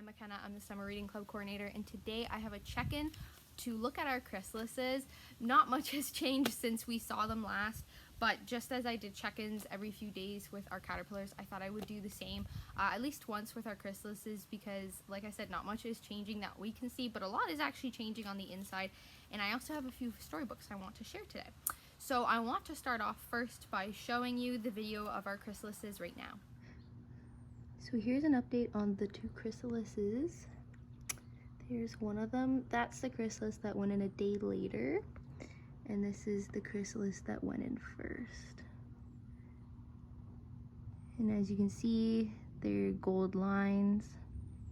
I'm McKenna, I'm the Summer Reading Club coordinator, and today I have a check-in to look at our chrysalises. Not much has changed since we saw them last, but just as I did check-ins every few days with our caterpillars, I thought I would do the same at least once with our chrysalises because, like I said, not much is changing that we can see, but a lot is actually changing on the inside, and I also have a few storybooks I want to share today. So I want to start off first by showing you the video of our chrysalises right now. So here's an update on the two chrysalises. There's one of them. That's the chrysalis that went in a day later. And this is the chrysalis that went in first. And as you can see, they're gold lines,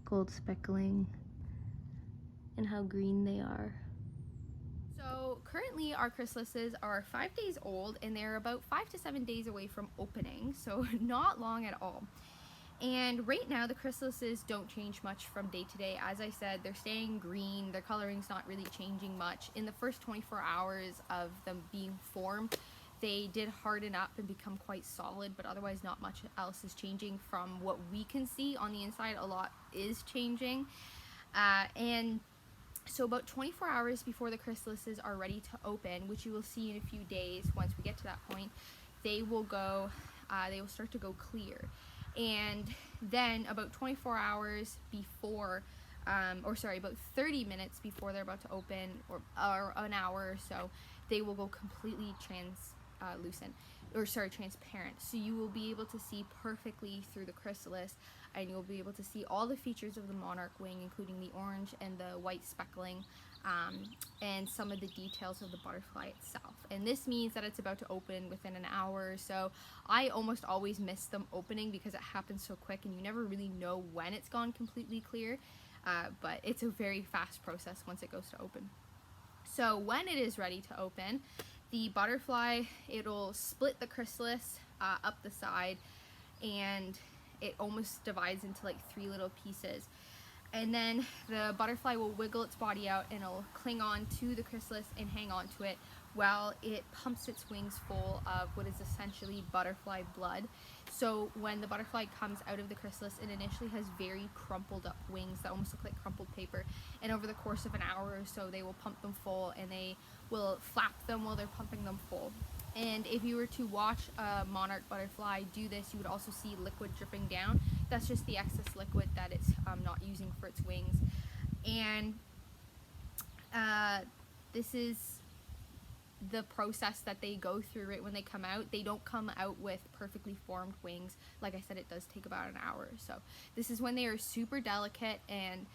gold speckling, and how green they are. So currently our chrysalises are 5 days old and they're about 5 to 7 days away from opening, so not long at all. And right now the chrysalises don't change much from day to day. As I said, they're staying green, their coloring's not really changing much. In the first 24 hours of them being formed, they did harden up and become quite solid, but otherwise not much else is changing from what we can see. On the inside, a lot is changing. And so about 24 hours before the chrysalises are ready to open, which you will see in a few days once we get to that point, they will start to go clear. And then about 24 hours before, about 30 minutes before they're about to open, or an hour or so, they will go completely transparent. So you will be able to see perfectly through the chrysalis, and you'll be able to see all the features of the monarch wing, including the orange and the white speckling, and some of the details of the butterfly itself. And this means that it's about to open within an hour or so. I almost always miss them opening because it happens so quick and you never really know when it's gone completely clear, but it's a very fast process once it goes to open. So when it is ready to open, the butterfly, it'll split the chrysalis up the side, and it almost divides into like 3 little pieces. And then the butterfly will wiggle its body out and it'll cling on to the chrysalis and hang on to it while it pumps its wings full of what is essentially butterfly blood. So when the butterfly comes out of the chrysalis, it initially has very crumpled up wings that almost look like crumpled paper, and over the course of an hour or so they will pump them full, and they will flap them while they're pumping them full. And if you were to watch a monarch butterfly do this, you would also see liquid dripping down. That's just the excess liquid that it's not using for its wings. And this is the process that they go through right when they come out. They don't come out with perfectly formed wings. Like I said, it does take about an hour or so. This is when they are super delicate, and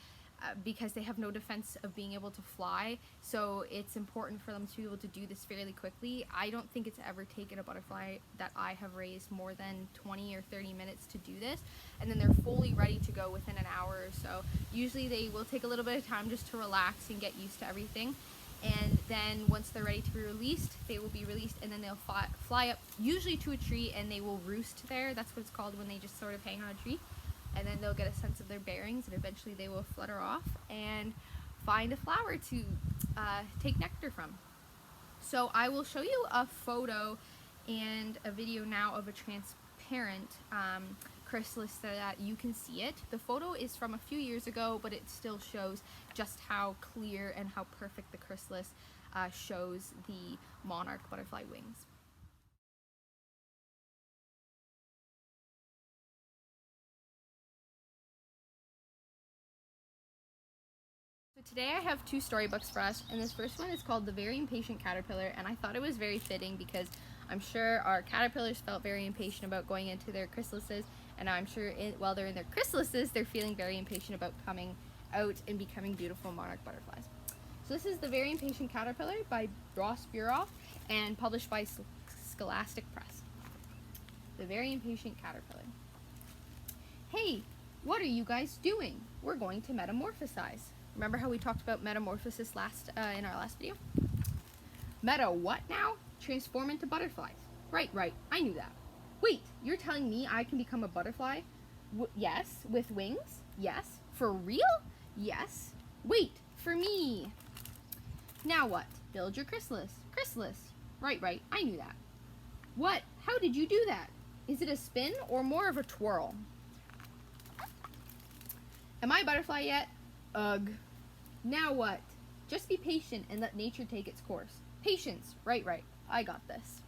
because they have no defense of being able to fly, so it's important for them to be able to do this fairly quickly. I don't think it's ever taken a butterfly that I have raised more than 20 or 30 minutes to do this, and then they're fully ready to go within an hour or so. Usually they will take a little bit of time just to relax and get used to everything, and then once they're ready to be released, they will be released, and then they'll fly up, usually to a tree, and they will roost there. That's what it's called when they just sort of hang on a tree. And then they'll get a sense of their bearings, and eventually they will flutter off and find a flower to take nectar from. So I will show you a photo and a video now of a transparent chrysalis so that you can see it. The photo is from a few years ago, but it still shows just how clear and how perfect the chrysalis shows the monarch butterfly wings. Today I have 2 storybooks for us, and this first one is called The Very Impatient Caterpillar, and I thought it was very fitting because I'm sure our caterpillars felt very impatient about going into their chrysalises, and I'm sure while they're in their chrysalises, they're feeling very impatient about coming out and becoming beautiful monarch butterflies. So this is The Very Impatient Caterpillar by Ross Burach and published by Scholastic Press. The Very Impatient Caterpillar. Hey, what are you guys doing? We're going to metamorphosize. Remember how we talked about metamorphosis in our last video? Meta what now? Transform into butterflies. Right, I knew that. Wait, you're telling me I can become a butterfly? Yes. With wings? Yes. For real? Yes. Wait, for me. Now what? Build your chrysalis. Chrysalis. Right, I knew that. What? How did you do that? Is it a spin or more of a twirl? Am I a butterfly yet? Ugh. Now what? Just be patient and let nature take its course. Patience. Right. I got this.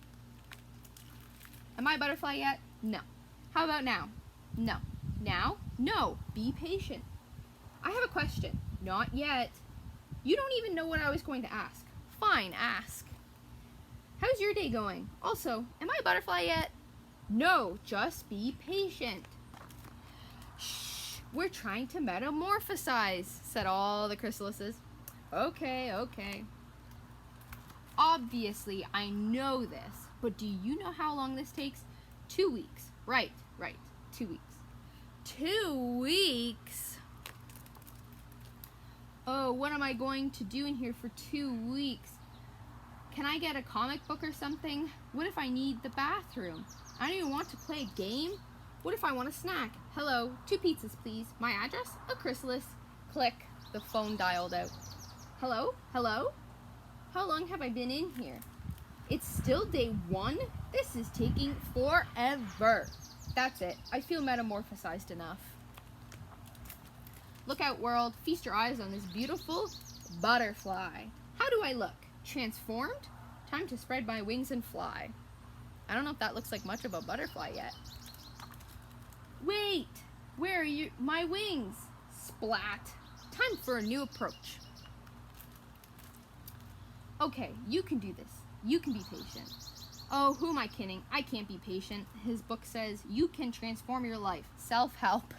Am I a butterfly yet? No. How about now? No. Now? No. Be patient. I have a question. Not yet. You don't even know what I was going to ask. Fine, ask. How's your day going? Also, am I a butterfly yet? No, just be patient. Shh, we're trying to metamorphosize, said all the chrysalises. Okay. Obviously, I know this, but do you know how long this takes? 2 weeks. Right. 2 weeks. 2 weeks? Oh, what am I going to do in here for 2 weeks? Can I get a comic book or something? What if I need the bathroom? I don't even want to play a game. What if I want a snack? Hello, 2 pizzas, please. My address? A chrysalis. Click. The phone dialed out. Hello? How long have I been in here? It's still day 1? This is taking forever. That's it. I feel metamorphosized enough. Look out, world. Feast your eyes on this beautiful butterfly. How do I look? Transformed? Time to spread my wings and fly. I don't know if that looks like much of a butterfly yet. Wait! Where are my wings? Splat. Time for a new approach. Okay, you can do this. You can be patient. Oh, who am I kidding? I can't be patient. His book says you can transform your life. Self-help.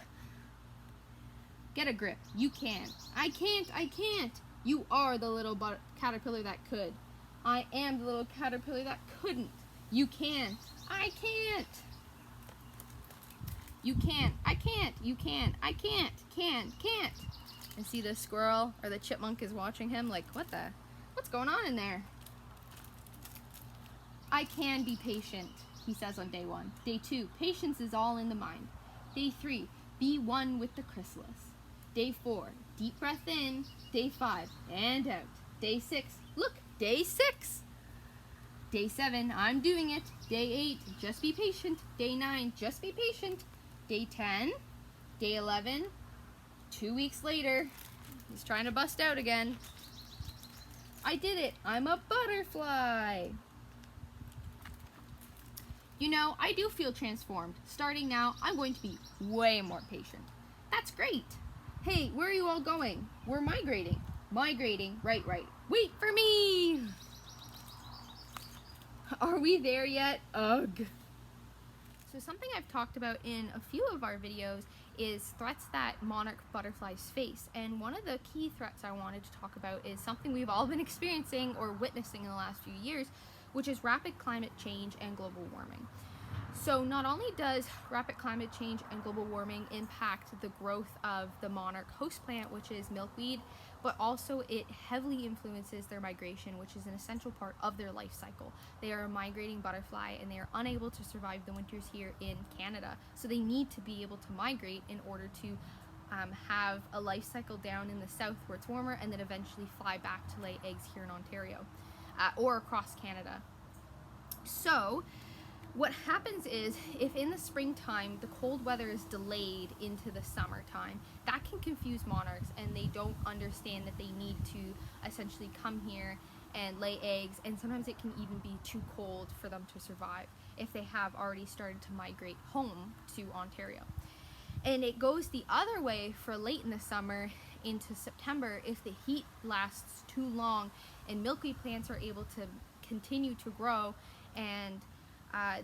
Get a grip. You can. I can't. You are the little caterpillar that could. I am the little caterpillar that couldn't. You can. I can't. You can. I can't. You can. I can't. Can't. And see the squirrel or the chipmunk is watching him like, what's going on in there? I can be patient, he says on day 1. Day 2, patience is all in the mind. Day 3, be one with the chrysalis. Day 4, deep breath in. Day 5, and out. Day 6, look, day 6. Day 7, I'm doing it. Day 8, just be patient. Day 9, just be patient. Day 10, day 11, 2 weeks later, he's trying to bust out again. I did it, I'm a butterfly. You know, I do feel transformed. Starting now, I'm going to be way more patient. That's great. Hey, where are you all going? We're migrating. Migrating, right. Wait for me! Are we there yet? Ugh. So something I've talked about in a few of our videos is threats that monarch butterflies face. And one of the key threats I wanted to talk about is something we've all been experiencing or witnessing in the last few years, which is rapid climate change and global warming. So not only does rapid climate change and global warming impact the growth of the monarch host plant, which is milkweed, but also it heavily influences their migration, which is an essential part of their life cycle. They are a migrating butterfly and they are unable to survive the winters here in Canada. So they need to be able to migrate in order to have a life cycle down in the south where it's warmer and then eventually fly back to lay eggs here in Ontario or across Canada. So what happens is, if in the springtime the cold weather is delayed into the summertime, that can confuse monarchs and they don't understand that they need to essentially come here and lay eggs, and sometimes it can even be too cold for them to survive if they have already started to migrate home to Ontario. And it goes the other way for late in the summer into September. If the heat lasts too long and milkweed plants are able to continue to grow and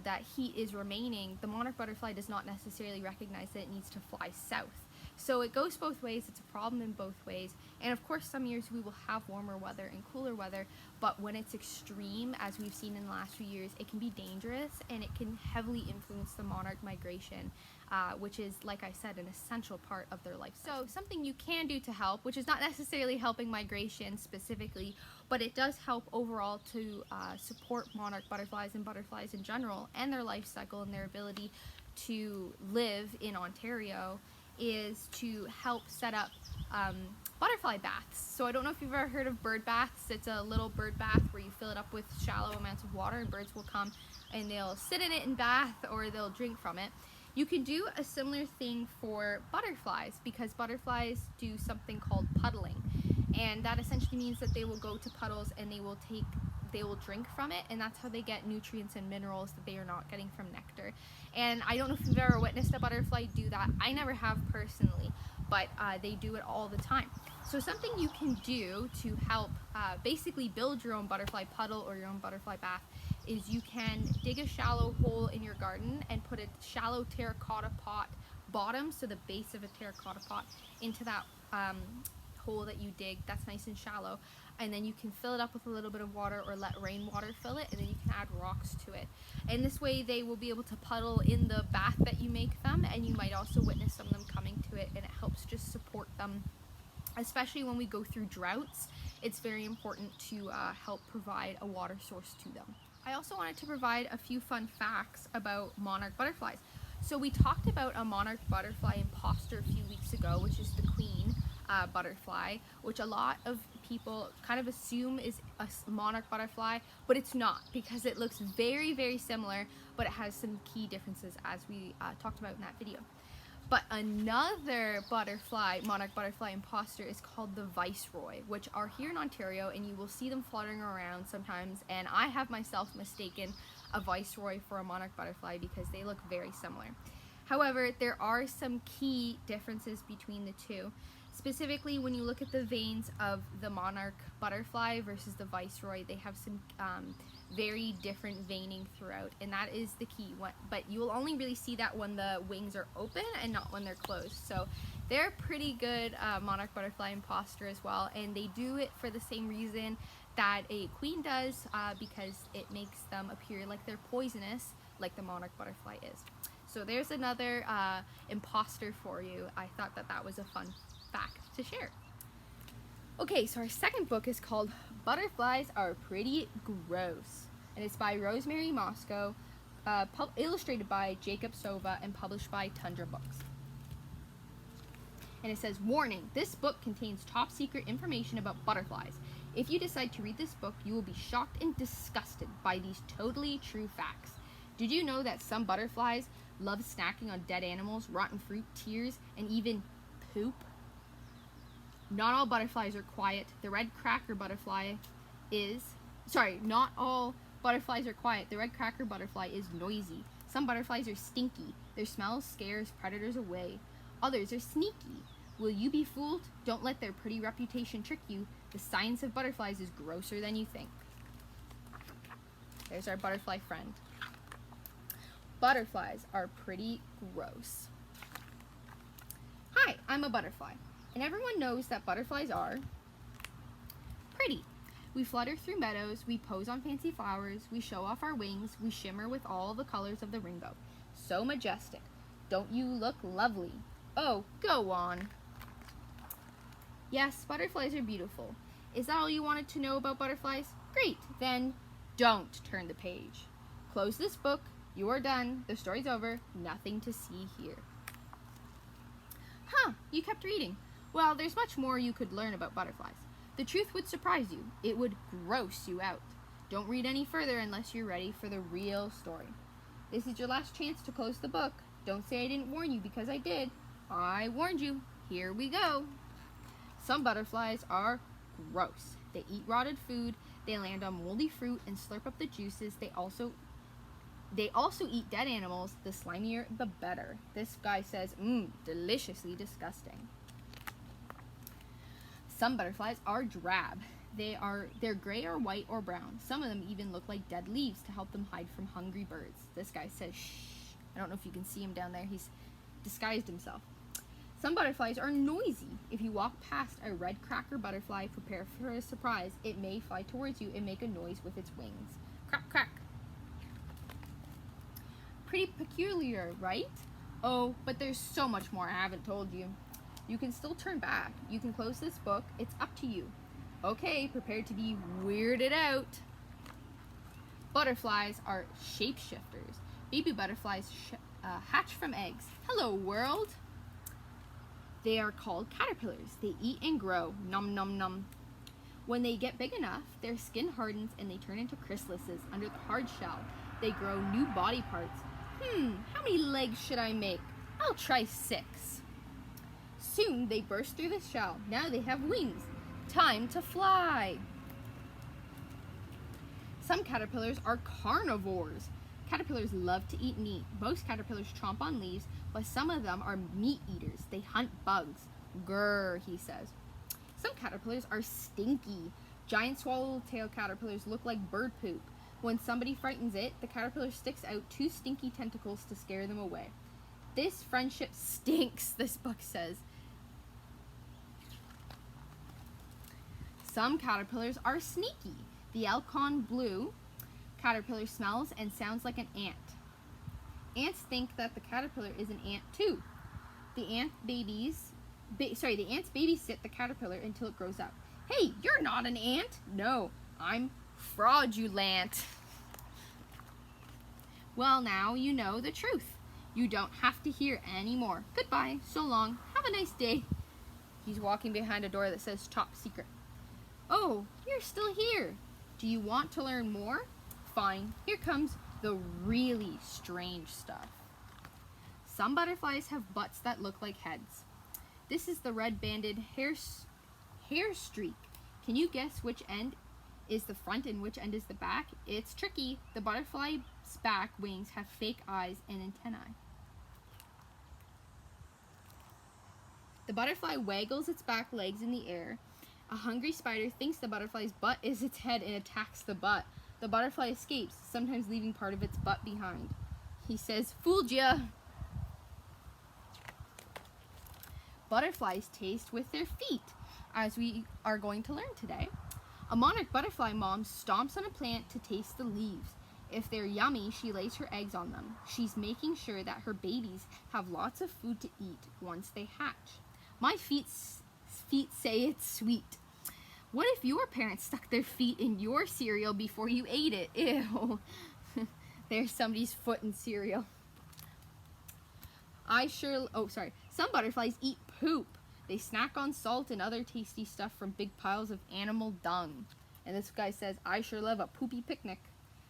that heat is remaining, the monarch butterfly does not necessarily recognize that it needs to fly south. So it goes both ways. It's a problem in both ways. And of course, some years we will have warmer weather and cooler weather, but when it's extreme, as we've seen in the last few years, it can be dangerous and it can heavily influence the monarch migration, which is, like I said, an essential part of their life. So something you can do to help, which is not necessarily helping migration specifically, but it does help overall to support monarch butterflies and butterflies in general and their life cycle and their ability to live in Ontario, is to help set up butterfly baths. So I don't know if you've ever heard of bird baths. It's a little bird bath where you fill it up with shallow amounts of water and birds will come and they'll sit in it and bath or they'll drink from it. You can do a similar thing for butterflies, because butterflies do something called puddling, and that essentially means that they will go to puddles and they will drink from it, and that's how they get nutrients and minerals that they are not getting from nectar. And I don't know if you've ever witnessed a butterfly do that. I never have personally, but they do it all the time. So something you can do to help basically build your own butterfly puddle or your own butterfly bath is you can dig a shallow hole in your garden and put a shallow terracotta pot bottom, so the base of a terracotta pot, into that hole that you dig that's nice and shallow, and then you can fill it up with a little bit of water or let rainwater fill it, and then you can add rocks to it. And this way they will be able to puddle in the bath that you make them, and you might also witness some of them coming to it, and it helps just support them. Especially when we go through droughts, it's very important to help provide a water source to them. I also wanted to provide a few fun facts about monarch butterflies. So we talked about a monarch butterfly imposter a few weeks ago, which is the queen butterfly, which a lot of people kind of assume is a monarch butterfly, but it's not, because it looks very, very similar, but it has some key differences, as we talked about in that video. But another butterfly, monarch butterfly imposter, is called the viceroy, which are here in Ontario, and you will see them fluttering around sometimes, and I have myself mistaken a viceroy for a monarch butterfly because they look very similar. However, there are some key differences between the two. Specifically, when you look at the veins of the monarch butterfly versus the viceroy, they have some very different veining throughout, and that is the key one. But you will only really see that when the wings are open and not when they're closed. So they're pretty good monarch butterfly imposter as well, and they do it for the same reason that a queen does, because it makes them appear like they're poisonous, like the monarch butterfly is. So there's another imposter for you. I thought that that was a fun fact to share. Okay, so our second book is called Butterflies Are Pretty Gross, and it's by Rosemary Mosco, illustrated by Jacob Souva, and published by Tundra Books. And it says, warning, this book contains top secret information about butterflies. If you decide to read this book, you will be shocked and disgusted by these totally true facts. Did you know that some butterflies love snacking on dead animals, rotten fruit, tears, and even poop? Not all butterflies are quiet. The red cracker butterfly is... not all butterflies are quiet. The red cracker butterfly is noisy. Some butterflies are stinky. Their smell scares predators away. Others are sneaky. Will you be fooled? Don't let their pretty reputation trick you. The science of butterflies is grosser than you think. There's our butterfly friend. Butterflies are pretty gross. Hi, I'm a butterfly, and everyone knows that butterflies are pretty. We flutter through meadows, we pose on fancy flowers, we show off our wings, we shimmer with all the colors of the rainbow. So majestic. Don't you look lovely? Oh, go on. Yes, butterflies are beautiful. Is that all you wanted to know about butterflies? Great, then don't turn the page. Close this book. You are done. The story's over. Nothing to see here. Huh, you kept reading. Well, there's much more you could learn about butterflies. The truth would surprise you. It would gross you out. Don't read any further unless you're ready for the real story. This is your last chance to close the book. Don't say I didn't warn you, because I did. I warned you. Here we go. Some butterflies are gross. They eat rotted food, they land on moldy fruit and slurp up the juices. They also eat dead animals. The slimier, the better. This guy says, deliciously disgusting. Some butterflies are drab. They're gray or white or brown. Some of them even look like dead leaves to help them hide from hungry birds. This guy says, shh. I don't know if you can see him down there. He's disguised himself. Some butterflies are noisy. If you walk past a red cracker butterfly, prepare for a surprise. It may fly towards you and make a noise with its wings. Crack, crack. Pretty peculiar, right? Oh, but there's so much more I haven't told you. You can still turn back. You can close this book. It's up to you. Okay, prepare to be weirded out. Butterflies are shapeshifters. Baby butterflies hatch from eggs. Hello, world. They are called caterpillars. They eat and grow. Num, num, num. When they get big enough, their skin hardens and they turn into chrysalises under the hard shell. They grow new body parts. How many legs should I make? I'll try 6. Soon they burst through the shell. Now they have wings. Time to fly. Some caterpillars are carnivores. Caterpillars love to eat meat. Most caterpillars chomp on leaves, but some of them are meat eaters. They hunt bugs. Grr, he says. Some caterpillars are stinky. Giant swallowtail caterpillars look like bird poop. When somebody frightens it, the caterpillar sticks out 2 stinky tentacles to scare them away. This friendship stinks, this book says. Some caterpillars are sneaky. The Alcon blue caterpillar smells and sounds like an ant. Ants think that the caterpillar is an ant too. The ants babysit the caterpillar until it grows up. Hey, you're not an ant. No, I'm fraudulent. Well, now you know the truth. You don't have to hear any more. Goodbye, so long, have a nice day. He's walking behind a door that says top secret. Oh, you're still here. Do you want to learn more? Fine, here comes the really strange stuff. Some butterflies have butts that look like heads. This is the red-banded hair streak. Can you guess which end is the front and which end is the back? It's tricky. The butterfly's back wings have fake eyes and antennae. The butterfly waggles its back legs in the air. A hungry spider thinks the butterfly's butt is its head and attacks the butt. The butterfly escapes, sometimes leaving part of its butt behind. He says, "Fooled ya!" Butterflies taste with their feet, as we are going to learn today. A monarch butterfly mom stomps on a plant to taste the leaves. If they're yummy, she lays her eggs on them. She's making sure that her babies have lots of food to eat once they hatch. My feet say it's sweet. What if your parents stuck their feet in your cereal before you ate it? Ew. There's somebody's foot in cereal. Some butterflies eat poop. They snack on salt and other tasty stuff from big piles of animal dung. And this guy says, I sure love a poopy picnic.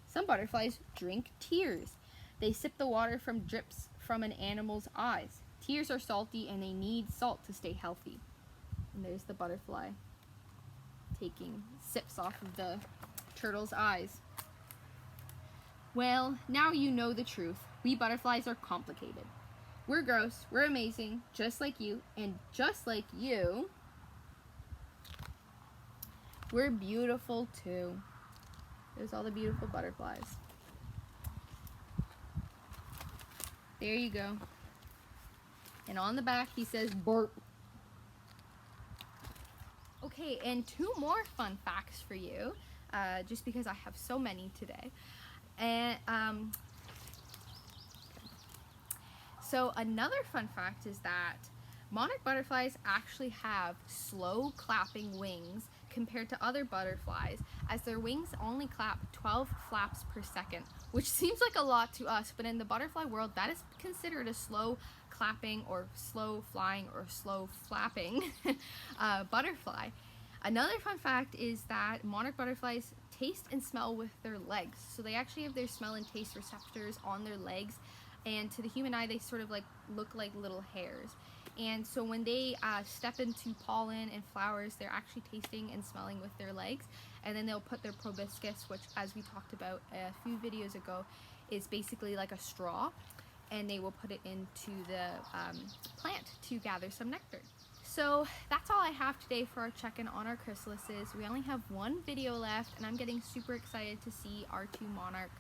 Some butterflies drink tears. They sip the water from drips from an animal's eyes. Tears are salty and they need salt to stay healthy. And there's the butterfly taking sips off of the turtle's eyes. Well, now you know the truth. We butterflies are complicated. We're gross, we're amazing, just like you, and just like you, we're beautiful too. There's all the beautiful butterflies. There you go. And on the back he says burp. Okay, and 2 more fun facts for you, just because I have so many today. And so another fun fact is that monarch butterflies actually have slow clapping wings compared to other butterflies, as their wings only clap 12 flaps per second, which seems like a lot to us, but in the butterfly world that is considered a slow clapping or slow flying or slow flapping butterfly. Another fun fact is that monarch butterflies taste and smell with their legs. So they actually have their smell and taste receptors on their legs, and to the human eye they sort of look like little hairs. And so when they step into pollen and flowers, they're actually tasting and smelling with their legs, and then they'll put their proboscis, which, as we talked about a few videos ago, is basically like a straw, and they will put it into the plant to gather some nectar. So that's all I have today for our check-in on our chrysalises. We only have 1 video left, and I'm getting super excited to see our 2 monarch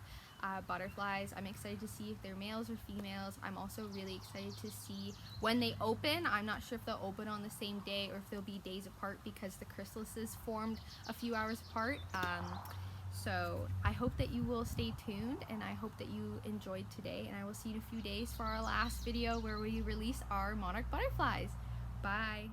butterflies. I'm excited to see if they're males or females. I'm also really excited to see when they open. I'm not sure if they'll open on the same day or if they'll be days apart, because the chrysalises formed a few hours apart. So I hope that you will stay tuned, and I hope that you enjoyed today, and I will see you in a few days for our last video where we release our monarch butterflies. Bye.